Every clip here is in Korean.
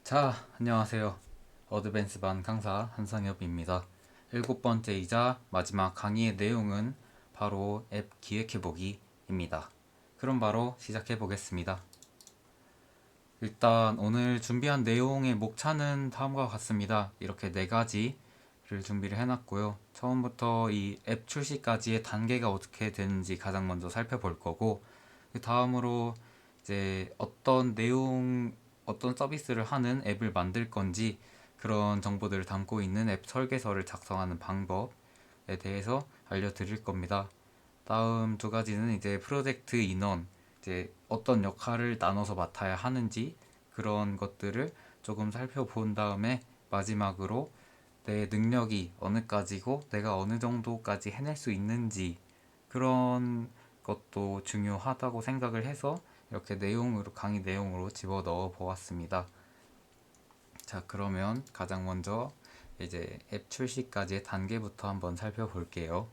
자, 안녕하세요. 어드밴스반 강사 한상엽입니다. 일곱 번째이자 마지막 강의의 내용은 바로 앱 기획해보기입니다. 그럼 바로 시작해 보겠습니다. 일단 오늘 준비한 내용의 목차는 다음과 같습니다. 이렇게 네 가지를 준비를 해놨고요. 처음부터 이 앱 출시까지의 단계가 어떻게 되는지 가장 먼저 살펴볼 거고, 그 다음으로 이제 어떤 서비스를 하는 앱을 만들 건지 그런 정보들을 담고 있는 앱 설계서를 작성하는 방법에 대해서 알려드릴 겁니다. 다음 두 가지는 이제 프로젝트 인원, 이제 어떤 역할을 나눠서 맡아야 하는지 그런 것들을 조금 살펴본 다음에 마지막으로 내 능력이 어느까지고 내가 어느 정도까지 해낼 수 있는지 그런 것도 중요하다고 생각을 해서 이렇게 강의 내용으로 집어 넣어 보았습니다. 자, 그러면 가장 먼저 이제 앱 출시까지의 단계부터 한번 살펴볼게요.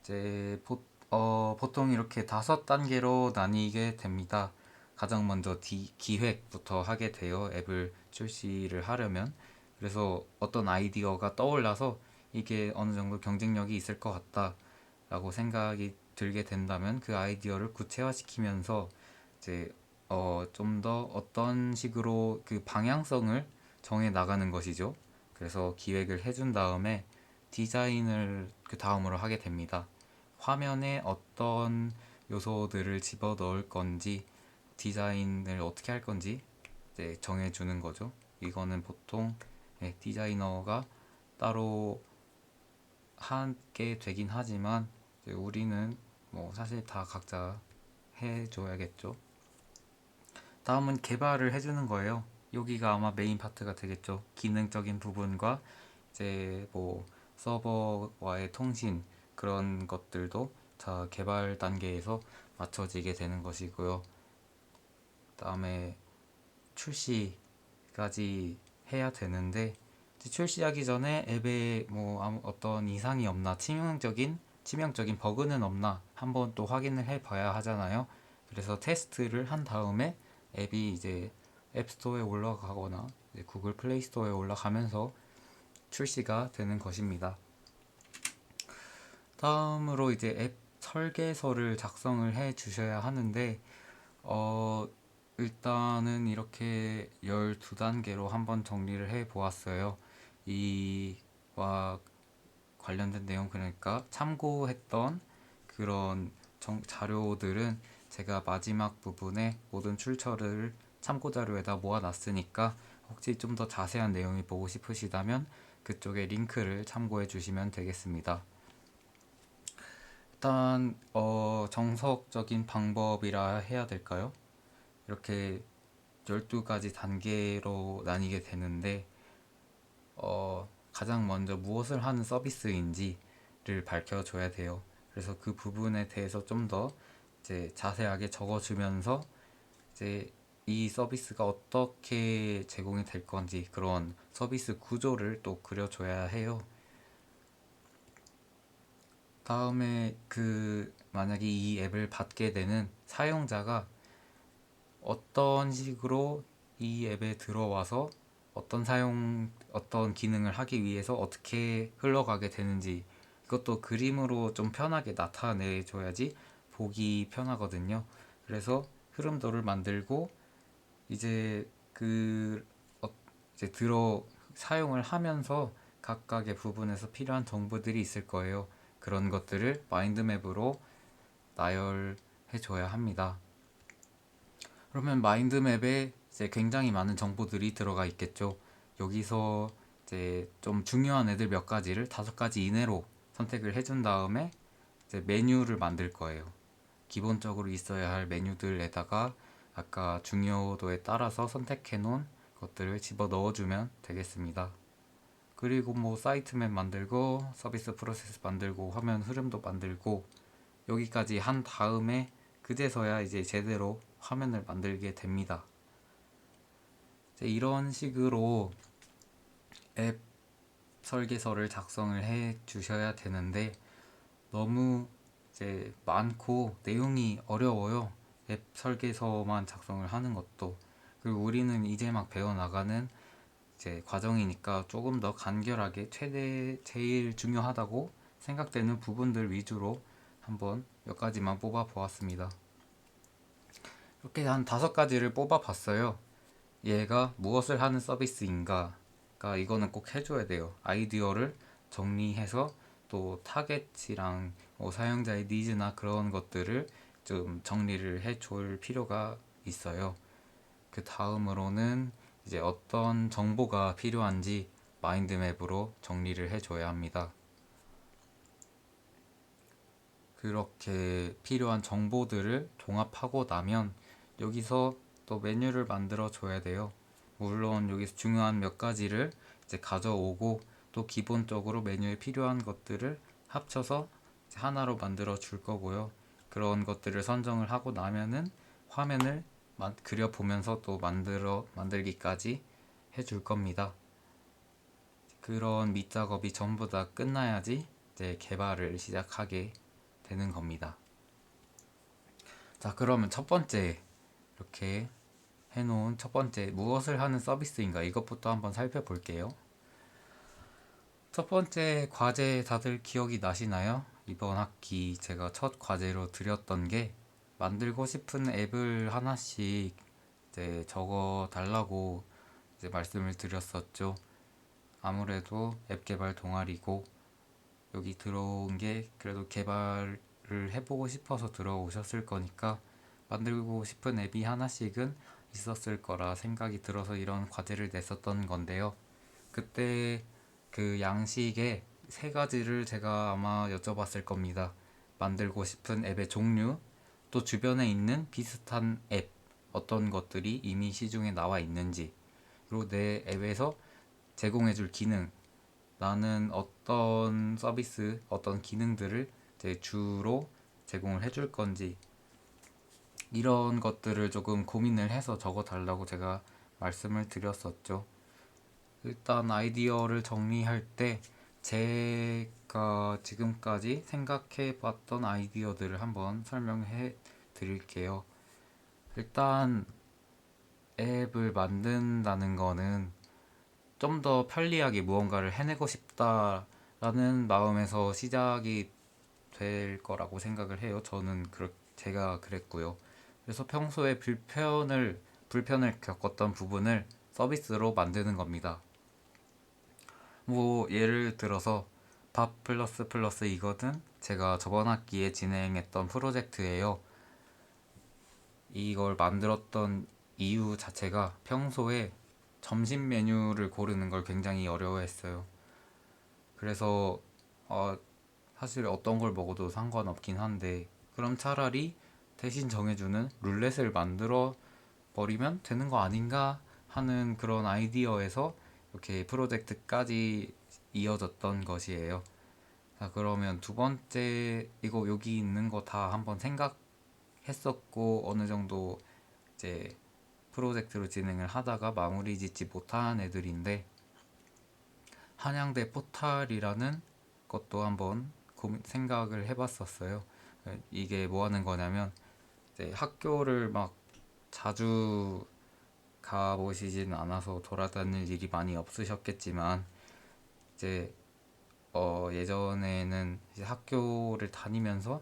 이제 보통 이렇게 다섯 단계로 나뉘게 됩니다. 가장 먼저 기획부터 하게 돼요. 앱을 출시를 하려면. 그래서 어떤 아이디어가 떠올라서 이게 어느 정도 경쟁력이 있을 것 같다라고 생각이 들게 된다면 그 아이디어를 구체화시키면서 이제 좀 더 어떤 식으로 그 방향성을 정해 나가는 것이죠. 그래서 기획을 해준 다음에 디자인을 그 다음으로 하게 됩니다. 화면에 어떤 요소들을 집어 넣을 건지 디자인을 어떻게 할 건지 이제 정해주는 거죠. 이거는 보통 디자이너가 따로 하게 되긴 하지만 이제 우리는 뭐 사실 다 각자 해줘야겠죠. 다음은 개발을 해주는 거예요. 여기가 아마 메인 파트가 되겠죠. 기능적인 부분과 이제 뭐 서버와의 통신 그런 것들도 다 개발 단계에서 맞춰지게 되는 것이고요. 다음에 출시까지 해야 되는데 출시하기 전에 앱에 뭐 어떤 이상이 없나 치명적인 버그는 없나 한번 또 확인을 해 봐야 하잖아요. 그래서 테스트를 한 다음에 앱이 이제 앱스토어에 올라가거나 구글 플레이 스토어에 올라가면서 출시가 되는 것입니다. 다음으로 이제 앱 설계서를 작성을 해 주셔야 하는데 어, 일단은 이렇게 12단계로 한번 정리를 해 보았어요. 이와 관련된 내용 그러니까 참고했던 그런 자료들은 제가 마지막 부분에 모든 출처를 참고 자료에다 모아놨으니까 혹시 좀 더 자세한 내용이 보고 싶으시다면 그쪽에 링크를 참고해 주시면 되겠습니다. 일단 정석적인 방법이라 해야 될까요? 이렇게 12가지 단계로 나뉘게 되는데 가장 먼저 무엇을 하는 서비스인지를 밝혀줘야 돼요. 그래서 그 부분에 대해서 좀 더 이제 자세하게 적어주면서 이제 이 서비스가 어떻게 제공이 될 건지 그런 서비스 구조를 또 그려줘야 해요. 다음에 만약에 이 앱을 받게 되는 사용자가 어떤 식으로 이 앱에 들어와서 어떤 기능을 하기 위해서 어떻게 흘러가게 되는지 이것도 그림으로 좀 편하게 나타내 줘야지 보기 편하거든요. 그래서 흐름도를 만들고 이제 그 어, 이제 사용을 하면서 각각의 부분에서 필요한 정보들이 있을 거예요. 그런 것들을 마인드맵으로 나열해 줘야 합니다. 그러면 마인드맵에 이제 굉장히 많은 정보들이 들어가 있겠죠. 여기서 이제 좀 중요한 애들 몇 가지를 다섯 가지 이내로 선택을 해준 다음에 이제 메뉴를 만들 거예요. 기본적으로 있어야 할 메뉴들에다가 아까 중요도에 따라서 선택해 놓은 것들을 집어 넣어주면 되겠습니다. 그리고 뭐 사이트맵 만들고 서비스 프로세스 만들고 화면 흐름도 만들고 여기까지 한 다음에 그제서야 이제 제대로 화면을 만들게 됩니다. 이제 이런 식으로 앱 설계서를 작성을 해 주셔야 되는데 너무 이제 많고 내용이 어려워요. 앱 설계서만 작성을 하는 것도. 그리고 우리는 이제 막 배워나가는 이제 과정이니까 조금 더 간결하게 제일 중요하다고 생각되는 부분들 위주로 한번 몇 가지만 뽑아 보았습니다. 이렇게 한 5가지를 뽑아 봤어요. 얘가 무엇을 하는 서비스인가? 가 이거는 꼭 해줘야 돼요. 아이디어를 정리해서 또 타겟이랑 사용자의 니즈나 그런 것들을 좀 정리를 해줄 필요가 있어요. 그 다음으로는 이제 어떤 정보가 필요한지 마인드맵으로 정리를 해줘야 합니다. 그렇게 필요한 정보들을 종합하고 나면 여기서 또 메뉴를 만들어 줘야 돼요. 물론 여기서 중요한 몇 가지를 이제 가져오고 또 기본적으로 메뉴에 필요한 것들을 합쳐서 하나로 만들어 줄 거고요. 그런 것들을 선정을 하고 나면은 화면을 그려 보면서 또 만들기까지 해줄 겁니다. 그런 밑작업이 전부 다 끝나야지 이제 개발을 시작하게 되는 겁니다. 자, 그러면 첫 번째 이렇게 해놓은 첫 번째 무엇을 하는 서비스인가 이것부터 한번 살펴볼게요. 첫 번째 과제 다들 기억이 나시나요? 이번 학기 제가 첫 과제로 드렸던 게 만들고 싶은 앱을 하나씩 이제 적어 달라고 이제 말씀을 드렸었죠. 아무래도 앱 개발 동아리고 여기 들어온 게 그래도 개발을 해보고 싶어서 들어오셨을 거니까 만들고 싶은 앱이 하나씩은 있었을 거라 생각이 들어서 이런 과제를 냈었던 건데요. 그때 그 양식에 3가지를 제가 아마 여쭤봤을 겁니다. 만들고 싶은 앱의 종류, 또 주변에 있는 비슷한 앱, 어떤 것들이 이미 시중에 나와 있는지, 그리고 내 앱에서 제공해줄 기능, 나는 어떤 서비스, 어떤 기능들을 이제 주로 제공을 해줄 건지, 이런 것들을 조금 고민을 해서 적어 달라고 제가 말씀을 드렸었죠. 일단 아이디어를 정리할 때 제가 지금까지 생각해 봤던 아이디어들을 한번 설명해 드릴게요. 일단 앱을 만든다는 거는 좀 더 편리하게 무언가를 해내고 싶다라는 마음에서 시작이 될 거라고 생각을 해요. 제가 그랬고요. 그래서 평소에 불편을 겪었던 부분을 서비스로 만드는 겁니다. 뭐 예를 들어서 밥 플러스 플러스 이거는 제가 저번 학기에 진행했던 프로젝트예요. 이걸 만들었던 이유 자체가 평소에 점심 메뉴를 고르는 걸 굉장히 어려워했어요. 그래서 어, 사실 어떤 걸 먹어도 상관없긴 한데 그럼 차라리 대신 정해주는 룰렛을 만들어 버리면 되는 거 아닌가 하는 그런 아이디어에서 이렇게 프로젝트까지 이어졌던 것이에요. 자, 그러면 두 번째, 이거 여기 있는 거 다 한번 생각했었고, 어느 정도 이제 프로젝트로 진행을 하다가 마무리 짓지 못한 애들인데, 한양대 포탈이라는 것도 한번 생각을 해봤었어요. 이게 뭐 하는 거냐면, 이제 학교를 막 자주 가보시진 않아서 돌아다닐 일이 많이 없으셨겠지만, 이제 예전에는 이제 학교를 다니면서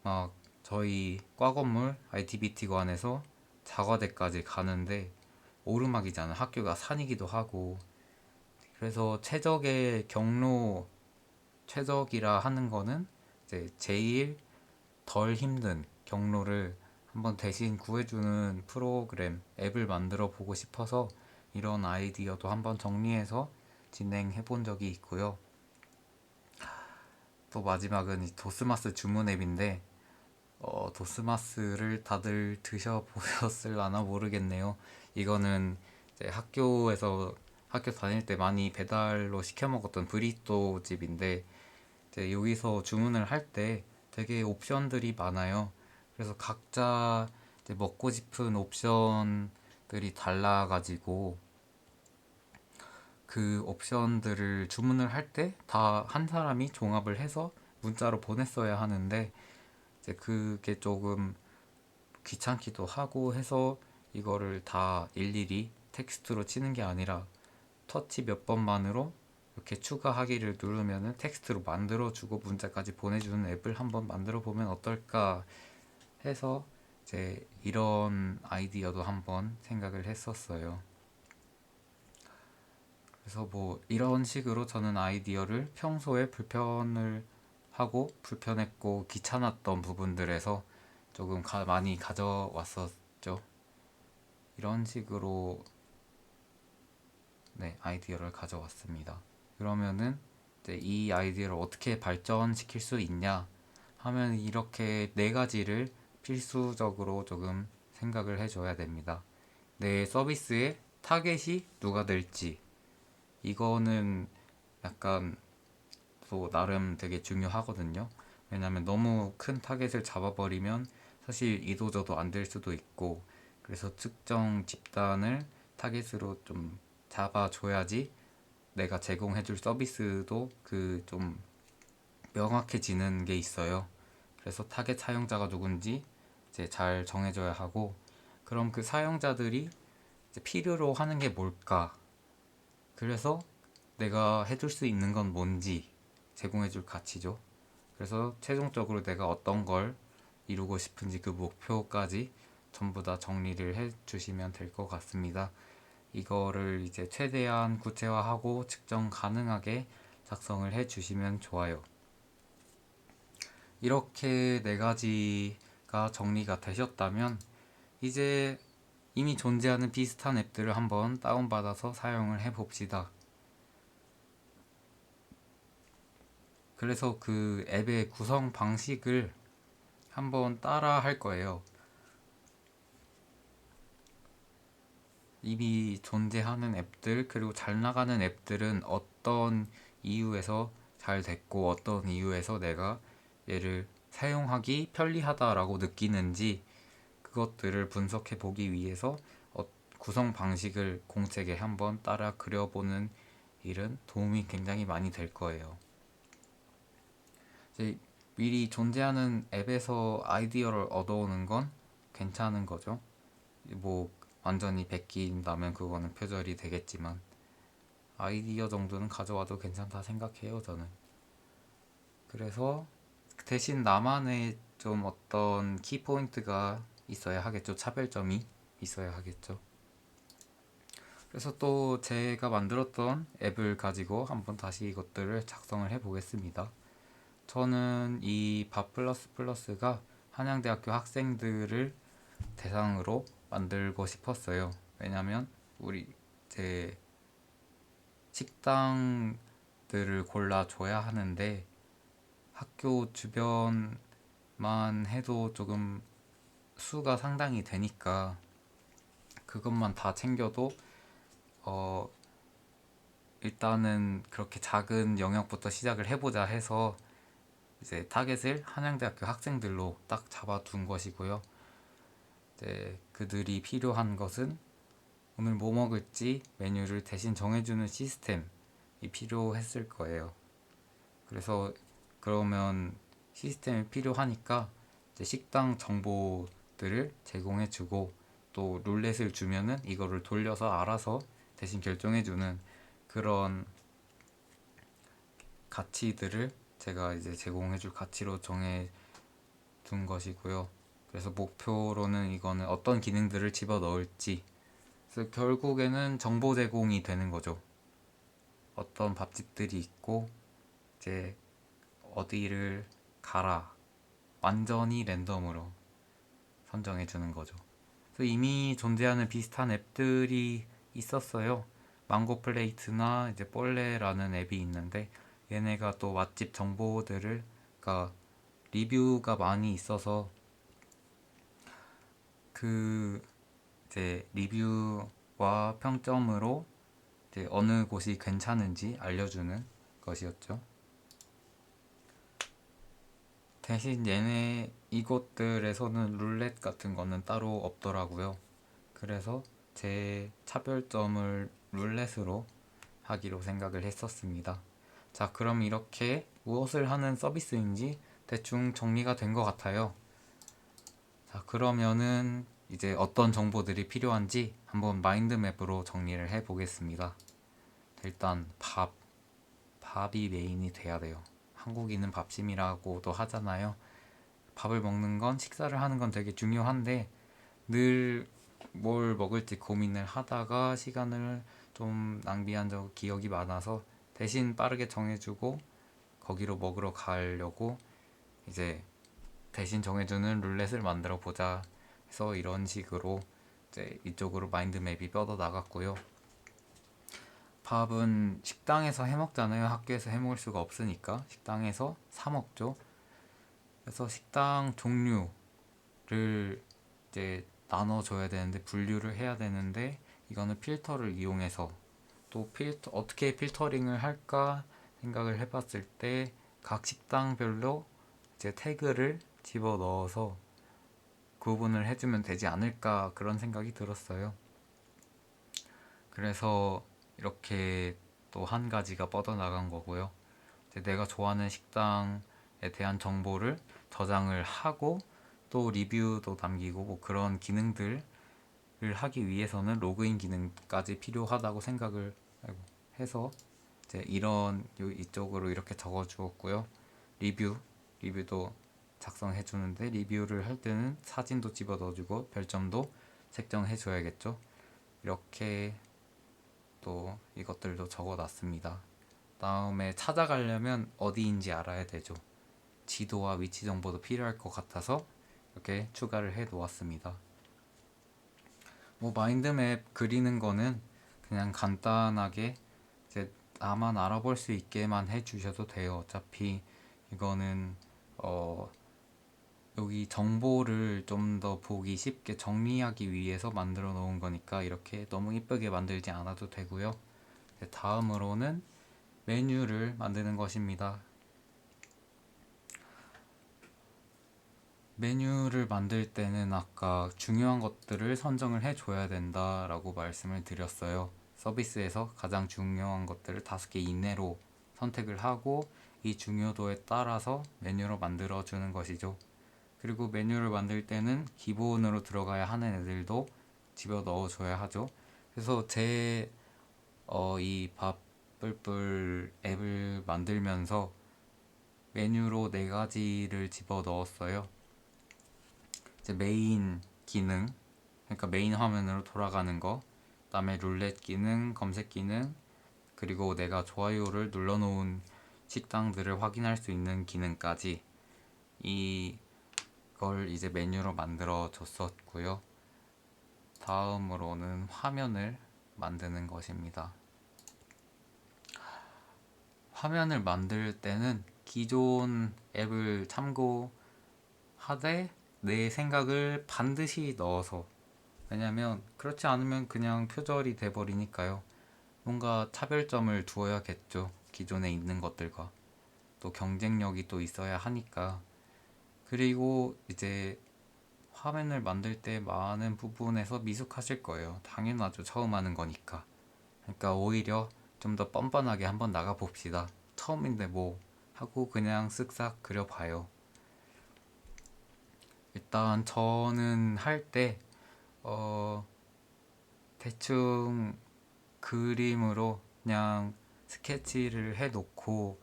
막 저희 과 건물 ITBT관에서 자과대까지 가는데 오르막이잖아. 학교가 산이기도 하고. 그래서 최적이라 하는 거는 이제 제일 덜 힘든 경로를 한번 대신 구해주는 프로그램, 앱을 만들어 보고 싶어서 이런 아이디어도 한번 정리해서 진행해 본 적이 있고요. 또 마지막은 이 도스마스 주문 앱인데 도스마스를 다들 드셔보셨을라나 모르겠네요. 이거는 이제 학교 다닐 때 많이 배달로 시켜 먹었던 브리또 집인데 이제 여기서 주문을 할 때 되게 옵션들이 많아요. 그래서 각자 이제 먹고 싶은 옵션들이 달라가지고 그 옵션들을 주문을 할 때 다 한 사람이 종합을 해서 문자로 보냈어야 하는데 이제 그게 조금 귀찮기도 하고 해서 이거를 다 일일이 텍스트로 치는 게 아니라 터치 몇 번만으로 이렇게 추가하기를 누르면은 텍스트로 만들어주고 문자까지 보내주는 앱을 한번 만들어 보면 어떨까 해서 이제 이런 아이디어도 한번 생각을 했었어요. 그래서 뭐 이런 식으로 저는 아이디어를 평소에 불편을 하고 불편했고 귀찮았던 부분들에서 조금 많이 가져왔었죠. 이런 식으로 네, 아이디어를 가져왔습니다. 그러면은 이제 이 아이디어를 어떻게 발전시킬 수 있냐 하면 이렇게 네 가지를 필수적으로 조금 생각을 해줘야 됩니다. 내 서비스의 타겟이 누가 될지 이거는 약간 또 나름 되게 중요하거든요. 왜냐면 너무 큰 타겟을 잡아버리면 사실 이도저도 안 될 수도 있고, 그래서 특정 집단을 타겟으로 좀 잡아줘야지 내가 제공해줄 서비스도 그 좀 명확해지는 게 있어요. 그래서 타겟 사용자가 누군지 이제 잘 정해줘야 하고, 그럼 그 사용자들이 이제 필요로 하는 게 뭘까? 그래서 내가 해줄 수 있는 건 뭔지 제공해줄 가치죠. 그래서 최종적으로 내가 어떤 걸 이루고 싶은지 그 목표까지 전부 다 정리를 해 주시면 될 것 같습니다. 이거를 이제 최대한 구체화하고 측정 가능하게 작성을 해 주시면 좋아요. 이렇게 네 가지가 정리가 되셨다면 이제 이미 존재하는 비슷한 앱들을 한번 다운받아서 사용을 해 봅시다. 그래서 그 앱의 구성 방식을 한번 따라 할 거예요. 이미 존재하는 앱들, 그리고 잘 나가는 앱들은 어떤 이유에서 잘 됐고, 어떤 이유에서 내가 얘를 사용하기 편리하다라고 느끼는지, 그것들을 분석해 보기 위해서 구성 방식을 공책에 한번 따라 그려보는 일은 도움이 굉장히 많이 될 거예요. 이제 미리 존재하는 앱에서 아이디어를 얻어오는 건 괜찮은 거죠. 뭐 완전히 베낀다면 그거는 표절이 되겠지만 아이디어 정도는 가져와도 괜찮다 생각해요, 저는. 그래서 대신 나만의 좀 어떤 키포인트가 있어야 하겠죠. 차별점이 있어야 하겠죠. 그래서 또 제가 만들었던 앱을 가지고 한번 다시 이것들을 작성을 해 보겠습니다. 저는 이 밥 플러스 플러스가 한양대학교 학생들을 대상으로 만들고 싶었어요. 왜냐면 우리 제 식당들을 골라줘야 하는데 학교 주변만 해도 조금 수가 상당히 되니까 그것만 다 챙겨도 어 일단은 그렇게 작은 영역부터 시작을 해보자 해서 이제 타겟을 한양대학교 학생들로 딱 잡아둔 것이고요. 이제 그들이 필요한 것은 오늘 뭐 먹을지 메뉴를 대신 정해주는 시스템이 필요했을 거예요. 그래서 그러면 시스템이 필요하니까 이제 식당 정보들을 제공해주고 또 룰렛을 주면은 이거를 돌려서 알아서 대신 결정해주는 그런 가치들을 제가 이제 제공해줄 가치로 정해 둔 것이고요. 그래서 목표로는 이거는 어떤 기능들을 집어 넣을지, 그래서 결국에는 정보 제공이 되는 거죠. 어떤 밥집들이 있고 이제 어디를 가라, 완전히 랜덤으로 선정해 주는 거죠. 그래서 이미 존재하는 비슷한 앱들이 있었어요. 망고 플레이트나 이제 뻘레라는 앱이 있는데 얘네가 또 맛집 정보들을, 그러니까 리뷰가 많이 있어서 그 이제 리뷰와 평점으로 이제 어느 곳이 괜찮은지 알려주는 것이었죠. 대신 얘네 이곳들에서는 룰렛 같은 거는 따로 없더라고요. 그래서 제 차별점을 룰렛으로 하기로 생각을 했었습니다. 자, 그럼 이렇게 무엇을 하는 서비스인지 대충 정리가 된 것 같아요. 자, 그러면은 이제 어떤 정보들이 필요한지 한번 마인드맵으로 정리를 해 보겠습니다. 일단 밥이 메인이 돼야 돼요. 한국인은 밥심이라고도 하잖아요. 밥을 먹는 건, 식사를 하는 건 되게 중요한데 늘 뭘 먹을지 고민을 하다가 시간을 좀 낭비한 기억이 많아서 대신 빠르게 정해주고 거기로 먹으러 가려고 이제 대신 정해주는 룰렛을 만들어 보자 해서 이런 식으로 이제 이쪽으로 마인드맵이 뻗어 나갔고요. 밥은 식당에서 해 먹잖아요. 학교에서 해 먹을 수가 없으니까 식당에서 사 먹죠. 그래서 식당 종류를 이제 나눠줘야 되는데 분류를 해야 되는데 이거는 필터를 이용해서 또 어떻게 필터링을 할까 생각을 해봤을 때 각 식당별로 이제 태그를 집어 넣어서 구분을 해주면 되지 않을까 그런 생각이 들었어요. 그래서 이렇게 또 한 가지가 뻗어나간 거고요. 이제 내가 좋아하는 식당에 대한 정보를 저장을 하고 또 리뷰도 남기고 뭐 그런 기능들을 하기 위해서는 로그인 기능까지 필요하다고 생각을 해서 이제 이쪽으로 이렇게 적어 주었고요. 리뷰도 작성해 주는데 리뷰를 할 때는 사진도 집어 넣어주고 별점도 책정해 줘야겠죠. 이렇게 또 이것들도 적어 놨습니다. 다음에 찾아가려면 어디인지 알아야 되죠. 지도와 위치 정보도 필요할 것 같아서 이렇게 추가를 해 놓았습니다. 뭐 마인드맵 그리는 거는 그냥 간단하게 이제 나만 알아볼 수 있게만 해 주셔도 돼요. 어차피 이거는 여기 정보를 좀 더 보기 쉽게 정리하기 위해서 만들어 놓은 거니까 이렇게 너무 이쁘게 만들지 않아도 되고요. 다음으로는 메뉴를 만드는 것입니다. 메뉴를 만들 때는 아까 중요한 것들을 선정을 해줘야 된다라고 말씀을 드렸어요. 서비스에서 가장 중요한 것들을 5개 이내로 선택을 하고 이 중요도에 따라서 메뉴로 만들어주는 것이죠. 그리고 메뉴를 만들 때는 기본으로 들어가야 하는 애들도 집어 넣어줘야 하죠. 그래서 이 밥불불 앱을 만들면서 메뉴로 4가지를 집어 넣었어요. 이제 메인 기능, 그러니까 메인 화면으로 돌아가는 거, 그다음에 룰렛 기능, 검색 기능, 그리고 내가 좋아요를 눌러놓은 식당들을 확인할 수 있는 기능까지 이걸 이제 메뉴로 만들어 줬었고요. 다음으로는 화면을 만드는 것입니다. 화면을 만들 때는 기존 앱을 참고하되 내 생각을 반드시 넣어서, 왜냐면 그렇지 않으면 그냥 표절이 돼버리니까요. 뭔가 차별점을 두어야겠죠. 기존에 있는 것들과 또 경쟁력이 또 있어야 하니까. 그리고 이제 화면을 만들 때 많은 부분에서 미숙하실 거예요. 당연하죠. 처음 하는 거니까. 그러니까 오히려 좀 더 뻔뻔하게 한번 나가 봅시다. 처음인데 뭐 하고 그냥 쓱싹 그려봐요. 일단 저는 할 때 대충 그림으로 그냥 스케치를 해놓고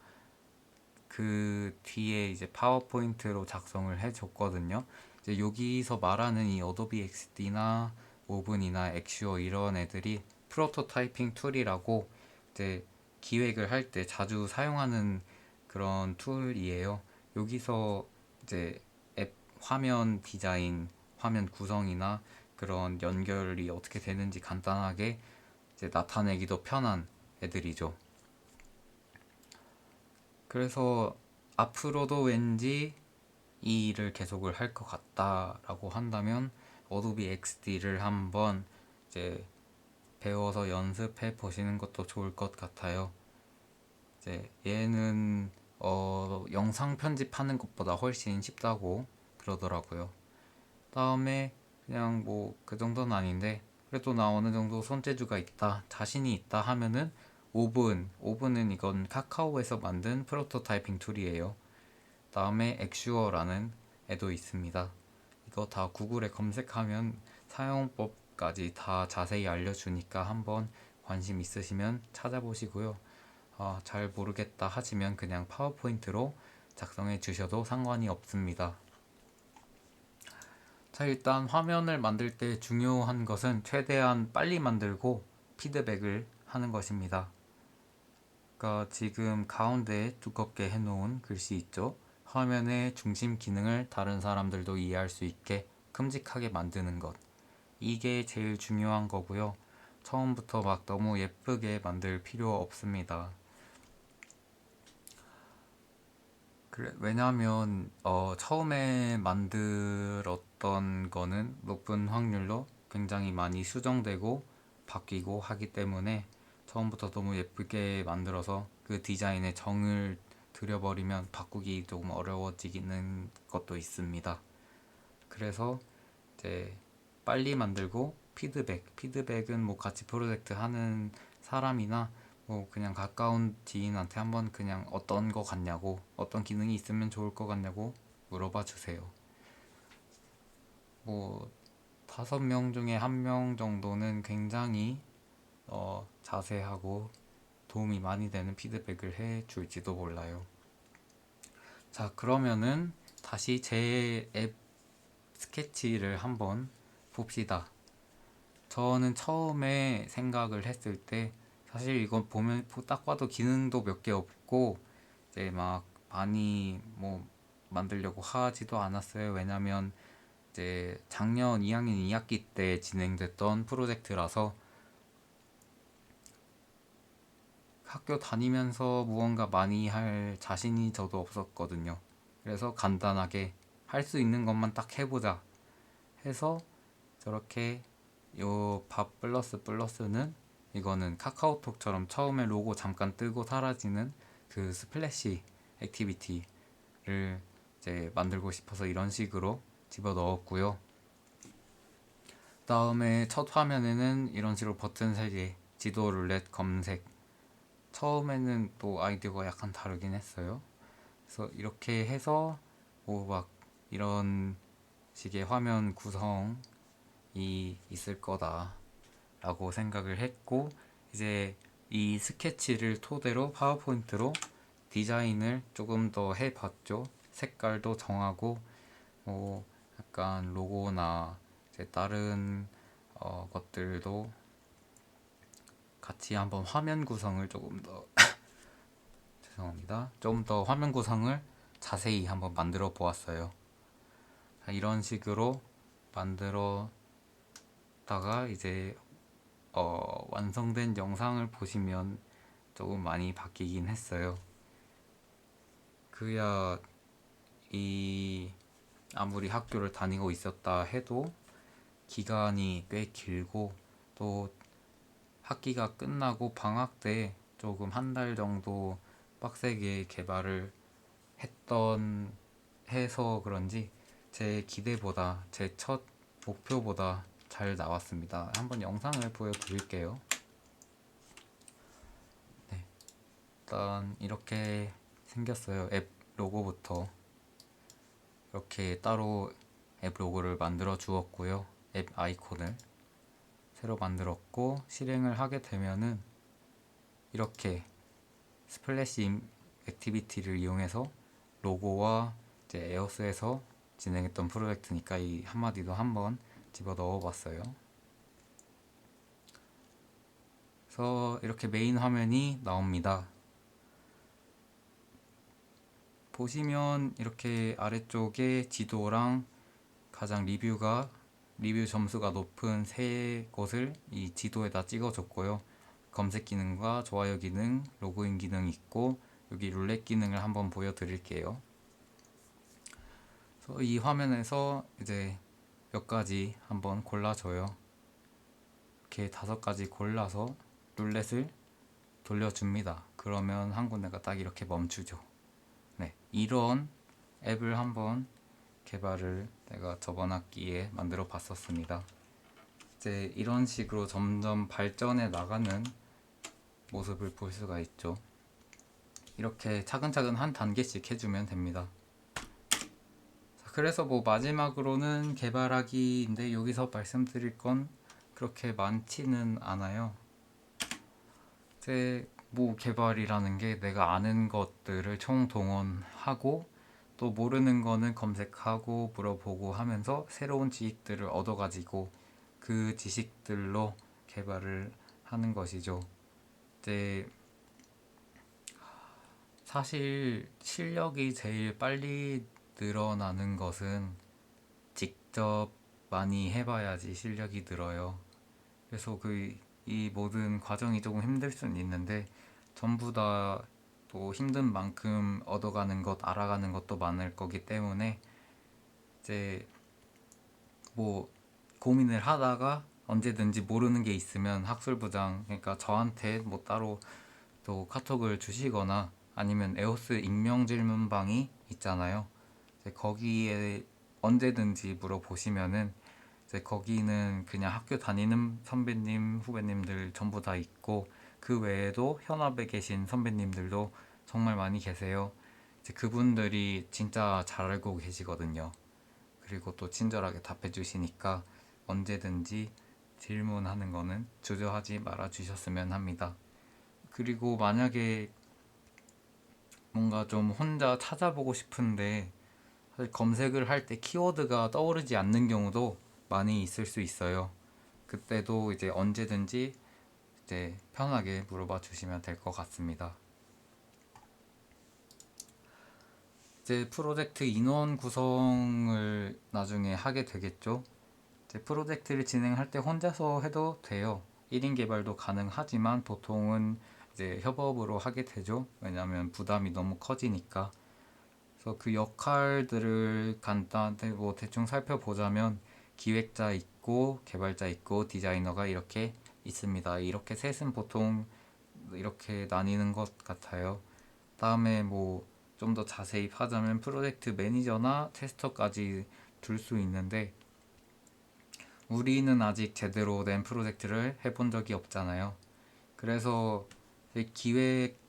그 뒤에 이제 파워포인트로 작성을 해줬거든요. 이제 여기서 말하는 이 어도비 XD나 오븐이나 액슈어 이런 애들이 프로토타이핑 툴이라고 이제 기획을 할 때 자주 사용하는 그런 툴이에요. 여기서 이제 앱 화면 디자인, 화면 구성이나 그런 연결이 어떻게 되는지 간단하게 이제 나타내기도 편한 애들이죠. 그래서 앞으로도 왠지 이 일을 계속을 할 것 같다라고 한다면 어도비 XD를 한번 이제 배워서 연습해 보시는 것도 좋을 것 같아요. 이제 얘는 영상 편집하는 것보다 훨씬 쉽다고 그러더라고요. 다음에 그냥 뭐 그 정도는 아닌데 그래도 나 어느 정도 손재주가 있다, 자신이 있다 하면은 오븐은 이건 카카오에서 만든 프로토타이핑 툴이에요. 다음에 액슈어라는 애도 있습니다. 이거 다 구글에 검색하면 사용법까지 다 자세히 알려주니까 한번 관심 있으시면 찾아보시고요. 잘 모르겠다 하시면 그냥 파워포인트로 작성해 주셔도 상관이 없습니다. 자, 일단 화면을 만들 때 중요한 것은 최대한 빨리 만들고 피드백을 하는 것입니다. 그러니까 지금 가운데 두껍게 해놓은 글씨 있죠? 화면의 중심 기능을 다른 사람들도 이해할 수 있게 큼직하게 만드는 것. 이게 제일 중요한 거고요. 처음부터 막 너무 예쁘게 만들 필요 없습니다. 그래, 왜냐하면 처음에 만들었던 거는 높은 확률로 굉장히 많이 수정되고 바뀌고 하기 때문에 처음부터 너무 예쁘게 만들어서 그 디자인에 정을 들여버리면 바꾸기 조금 어려워지는 것도 있습니다. 그래서 이제 빨리 만들고 피드백은 뭐 같이 프로젝트 하는 사람이나 뭐 그냥 가까운 지인한테 한번 그냥 어떤 거 같냐고, 어떤 기능이 있으면 좋을 것 같냐고 물어봐 주세요. 뭐 5명 중에 1명 정도는 굉장히 자세하고 도움이 많이 되는 피드백을 해 줄지도 몰라요. 자, 그러면은 다시 제 앱 스케치를 한번 봅시다. 저는 처음에 생각을 했을 때 사실 이건 보면 딱 봐도 기능도 몇 개 없고 이제 막 많이 뭐 만들려고 하지도 않았어요. 왜냐면 이제 작년 2학년 2학기 때 진행됐던 프로젝트라서 학교 다니면서 무언가 많이 할 자신이 저도 없었거든요. 그래서 간단하게 할 수 있는 것만 딱 해보자 해서 저렇게 요 밥 플러스 플러스는 이거는 카카오톡처럼 처음에 로고 잠깐 뜨고 사라지는 그 스플래시 액티비티를 이제 만들고 싶어서 이런 식으로 집어 넣었고요. 다음에 첫 화면에는 이런 식으로 버튼 3개, 지도 룰렛 검색. 처음에는 또 아이디어가 약간 다르긴 했어요. 그래서 이렇게 해서 뭐 막 이런 식의 화면 구성이 있을 거다라고 생각을 했고, 이제 이 스케치를 토대로 파워포인트로 디자인을 조금 더 해봤죠. 색깔도 정하고 뭐 약간 로고나 이제 다른 것들도 같이 한번 화면 구성을 조금 더 죄송합니다. 좀 더 화면 구성을 자세히 한번 만들어 보았어요. 이런 식으로 만들었다가 이제 완성된 영상을 보시면 조금 많이 바뀌긴 했어요. 그야 이 아무리 학교를 다니고 있었다 해도 기간이 꽤 길고 또 학기가 끝나고 방학 때 조금 한 달 정도 빡세게 개발을 했던 해서 그런지 제 기대보다 제 첫 목표보다 잘 나왔습니다. 한번 영상을 보여드릴게요. 네, 일단 이렇게 생겼어요. 앱 로고부터 이렇게 따로 앱 로고를 만들어 주었고요. 앱 아이콘을 새로 만들었고 실행을 하게 되면은 이렇게 스플래시 액티비티를 이용해서 로고와 이제 에어스에서 진행했던 프로젝트니까 이 한마디도 한번 집어 넣어봤어요. 그래서 이렇게 메인 화면이 나옵니다. 보시면 이렇게 아래쪽에 지도랑 가장 리뷰 점수가 높은 세 곳을 이 지도에다 찍어줬고요. 검색 기능과 좋아요 기능, 로그인 기능 있고 여기 룰렛 기능을 한번 보여드릴게요. 그래서 이 화면에서 이제 몇 가지 한번 골라줘요. 이렇게 5가지 골라서 룰렛을 돌려줍니다. 그러면 한 군데가 딱 이렇게 멈추죠. 네, 이런 앱을 한번 개발을 내가 저번 학기에 만들어 봤었습니다. 이제 이런 식으로 점점 발전해 나가는 모습을 볼 수가 있죠. 이렇게 차근차근 한 단계씩 해주면 됩니다. 그래서 뭐 마지막으로는 개발하기인데 여기서 말씀드릴 건 그렇게 많지는 않아요. 이제 뭐 개발이라는 게 내가 아는 것들을 총동원하고 또 모르는 거는 검색하고 물어보고 하면서 새로운 지식들을 얻어가지고 그 지식들로 개발을 하는 것이죠. 이제 사실 실력이 제일 빨리 늘어나는 것은 직접 많이 해봐야지 실력이 늘어요. 그래서 이 모든 과정이 조금 힘들 수는 있는데 전부 다 또 힘든 만큼 얻어가는 것, 알아가는 것도 많을 거기 때문에 이제 뭐 고민을 하다가 언제든지 모르는 게 있으면 학술부장, 그러니까 저한테 뭐 따로 또 카톡을 주시거나 아니면 에오스 익명 질문방이 있잖아요. 이제 거기에 언제든지 물어보시면은 이제 거기는 그냥 학교 다니는 선배님, 후배님들 전부 다 있고 그 외에도 현업에 계신 선배님들도 정말 많이 계세요. 이제 그분들이 진짜 잘 알고 계시거든요. 그리고 또 친절하게 답해 주시니까 언제든지 질문하는 거는 주저하지 말아 주셨으면 합니다. 그리고 만약에 뭔가 좀 혼자 찾아보고 싶은데 사실 검색을 할 때 키워드가 떠오르지 않는 경우도 많이 있을 수 있어요. 그때도 이제 언제든지 이제 편하게 물어봐 주시면 될 것 같습니다. 이제 프로젝트 인원 구성을 나중에 하게 되겠죠. 이제 프로젝트를 진행할 때 혼자서 해도 돼요. 1인 개발도 가능하지만 보통은 이제 협업으로 하게 되죠. 왜냐하면 부담이 너무 커지니까. 그래서 그 역할들을 간단히 뭐 대충 살펴보자면 기획자 있고 개발자 있고 디자이너가 이렇게 있습니다. 이렇게 셋은 보통 이렇게 나뉘는 것 같아요. 다음에 뭐 좀 더 자세히 하자면 프로젝트 매니저나 테스터까지 둘 수 있는데 우리는 아직 제대로 된 프로젝트를 해본 적이 없잖아요. 그래서 기획,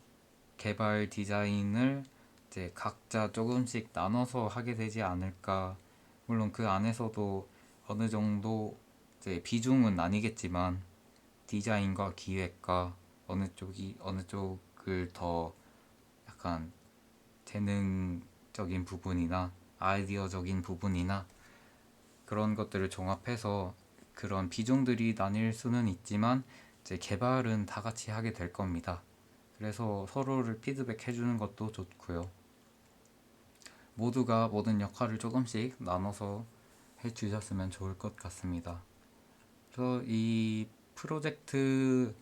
개발, 디자인을 이제 각자 조금씩 나눠서 하게 되지 않을까. 물론 그 안에서도 어느 정도 이제 비중은 나뉘겠지만 디자인과 기획과 어느 쪽을 더 약간 재능적인 부분이나 아이디어적인 부분이나 그런 것들을 종합해서 그런 비중들이 나뉠 수는 있지만 이제 개발은 다 같이 하게 될 겁니다. 그래서 서로를 피드백 해주는 것도 좋고요. 모두가 모든 역할을 조금씩 나눠서 해주셨으면 좋을 것 같습니다. 그래서 이 프로젝트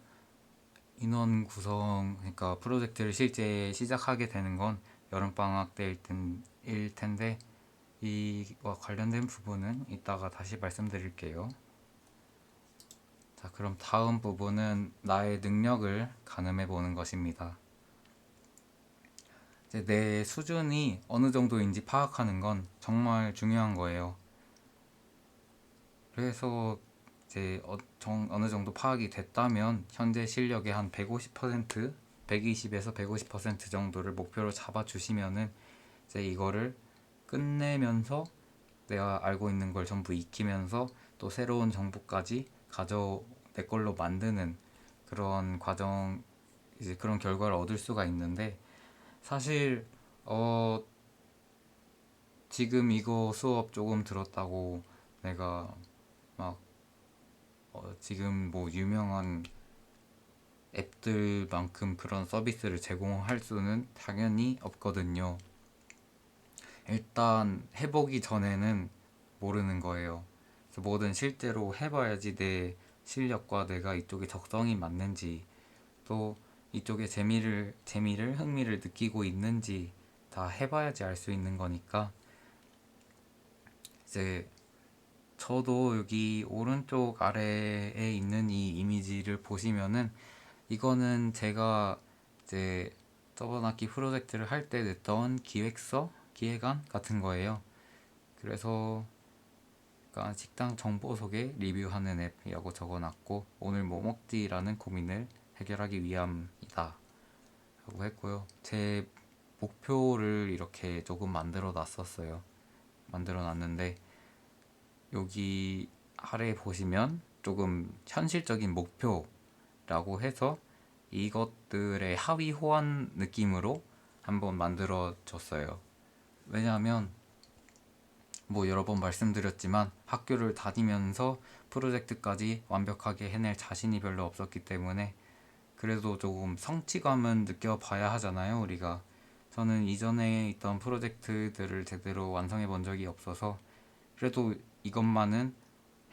인원 구성, 그러니까 프로젝트를 실제 시작하게 되는 건 여름방학 때일 텐데 이와 관련된 부분은 이따가 다시 말씀드릴게요. 자, 그럼 다음 부분은 나의 능력을 가늠해 보는 것입니다. 이제 내 수준이 어느 정도인지 파악하는 건 정말 중요한 거예요. 그래서 이제 어느 정도 파악이 됐다면 현재 실력의 한 150%, 120에서 150% 정도를 목표로 잡아주시면은 이제 이거를 끝내면서 내가 알고 있는 걸 전부 익히면서 또 새로운 정보까지 내 걸로 만드는 그런 과정, 이제 그런 결과를 얻을 수가 있는데 사실 어 지금 이거 수업 조금 들었다고 내가 막 지금 뭐 유명한 앱들만큼 그런 서비스를 제공할 수는 당연히 없거든요. 일단 해보기 전에는 모르는 거예요. 그래서 뭐든 실제로 해봐야지 내 실력과 내가 이쪽에 적성이 맞는지 또 이쪽에 흥미를 느끼고 있는지 다 해봐야지 알 수 있는 거니까 이제 저도 여기 오른쪽 아래에 있는 이 이미지를 보시면은 이거는 제가 이제 저번 학기 프로젝트를 할 때 냈던 기획안 같은 거예요. 그래서 약간 식당 정보 소개 리뷰하는 앱이라고 적어놨고 오늘 뭐 먹지라는 고민을 해결하기 위함이다 라고 했고요. 제 목표를 이렇게 조금 만들어 놨었어요. 만들어 놨는데, 여기 아래 보시면 조금 현실적인 목표라고 해서 이것들의 하위 호환 느낌으로 한번 만들어 줬어요. 왜냐하면 뭐 여러 번 말씀드렸지만 학교를 다니면서 프로젝트까지 완벽하게 해낼 자신이 별로 없었기 때문에 그래도 조금 성취감은 느껴봐야 하잖아요, 우리가. 저는 이전에 있던 프로젝트들을 제대로 완성해 본 적이 없어서 그래도 이것만은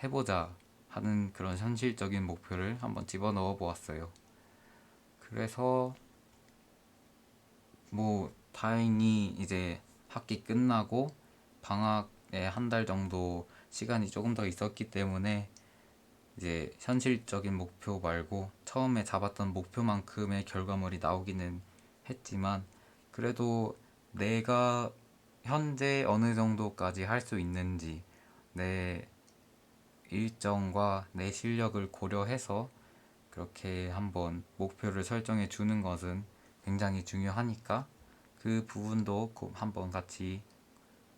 해보자 하는 그런 현실적인 목표를 한번 집어넣어 보았어요. 그래서 뭐 다행히 이제 학기 끝나고 방학에 한 달 정도 시간이 조금 더 있었기 때문에 이제 현실적인 목표 말고 처음에 잡았던 목표만큼의 결과물이 나오기는 했지만 그래도 내가 현재 어느 정도까지 할 수 있는지 내 일정과 내 실력을 고려해서 그렇게 한번 목표를 설정해 주는 것은 굉장히 중요하니까 그 부분도 한번 같이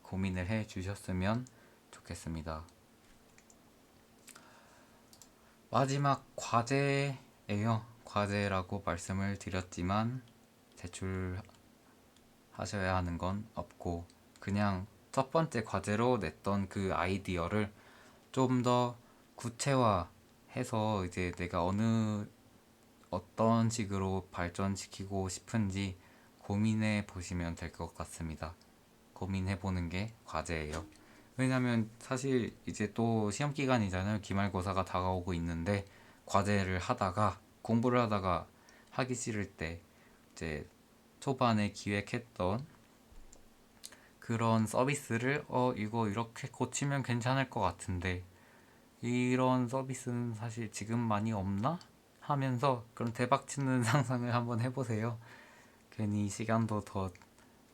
고민을 해 주셨으면 좋겠습니다. 마지막 과제예요. 과제라고 말씀을 드렸지만 제출하셔야 하는 건 없고 그냥 첫 번째 과제로 냈던 그 아이디어를 좀 더 구체화해서 이제 내가 어떤 식으로 발전시키고 싶은지 고민해 보시면 될 것 같습니다. 고민해 보는 게 과제예요. 왜냐면 사실 이제 또 시험 기간이잖아요. 기말고사가 다가오고 있는데 과제를 하다가 공부를 하다가 하기 싫을 때 이제 초반에 기획했던 그런 서비스를 이거 이렇게 고치면 괜찮을 것 같은데 이런 서비스는 사실 지금 많이 없나? 하면서 그런 대박치는 상상을 한번 해보세요. 괜히 시간도 더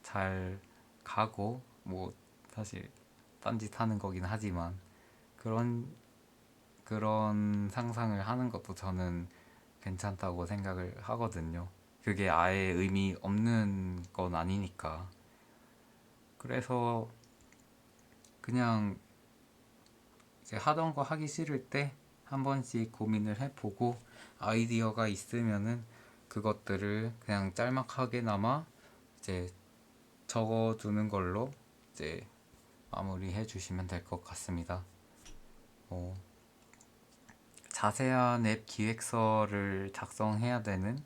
잘 가고 뭐 사실 딴짓 하는 거긴 하지만 그런 그런 상상을 하는 것도 저는 괜찮다고 생각을 하거든요. 그게 아예 의미 없는 건 아니니까. 그래서 그냥 이제 하던 거 하기 싫을 때 한 번씩 고민을 해보고 아이디어가 있으면은 그것들을 그냥 짤막하게나마 이제 적어두는 걸로 이제 마무리해 주시면 될 것 같습니다. 뭐 자세한 앱 기획서를 작성해야 되는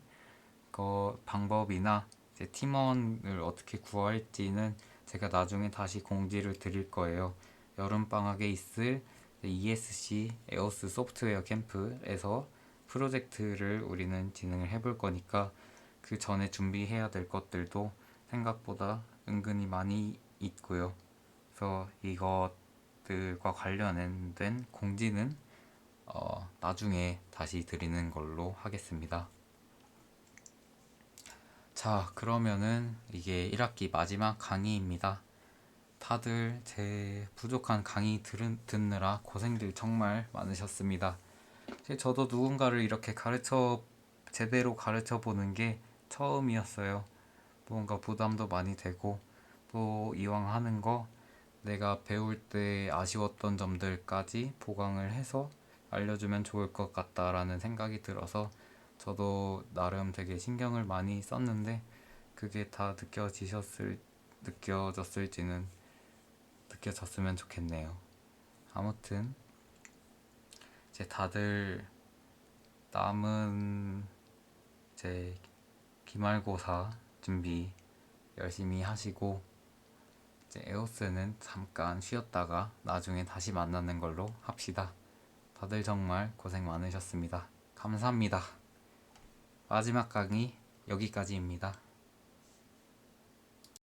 그 방법이나 이제 팀원을 어떻게 구할지는 제가 나중에 다시 공지를 드릴 거예요. 여름방학에 있을 ESC 에오스 소프트웨어 캠프에서 프로젝트를 우리는 진행을 해볼 거니까 그 전에 준비해야 될 것들도 생각보다 은근히 많이 있고요. 그래서 이것들과 관련된 공지는 나중에 다시 드리는 걸로 하겠습니다. 자, 그러면은 이게 1학기 마지막 강의입니다. 다들 제 부족한 강의 듣느라 고생들 정말 많으셨습니다. 저도 누군가를 이렇게 제대로 가르쳐 보는 게 처음이었어요. 뭔가 부담도 많이 되고, 또 이왕 하는 거 내가 배울 때 아쉬웠던 점들까지 보강을 해서 알려주면 좋을 것 같다라는 생각이 들어서 저도 나름 되게 신경을 많이 썼는데 그게 다 느껴졌을지는 느껴졌으면 좋겠네요. 아무튼 이제 다들 남은 이제 기말고사 준비 열심히 하시고 이제 에오스는 잠깐 쉬었다가 나중에 다시 만나는 걸로 합시다. 다들 정말 고생 많으셨습니다. 감사합니다. 마지막 강의 여기까지입니다.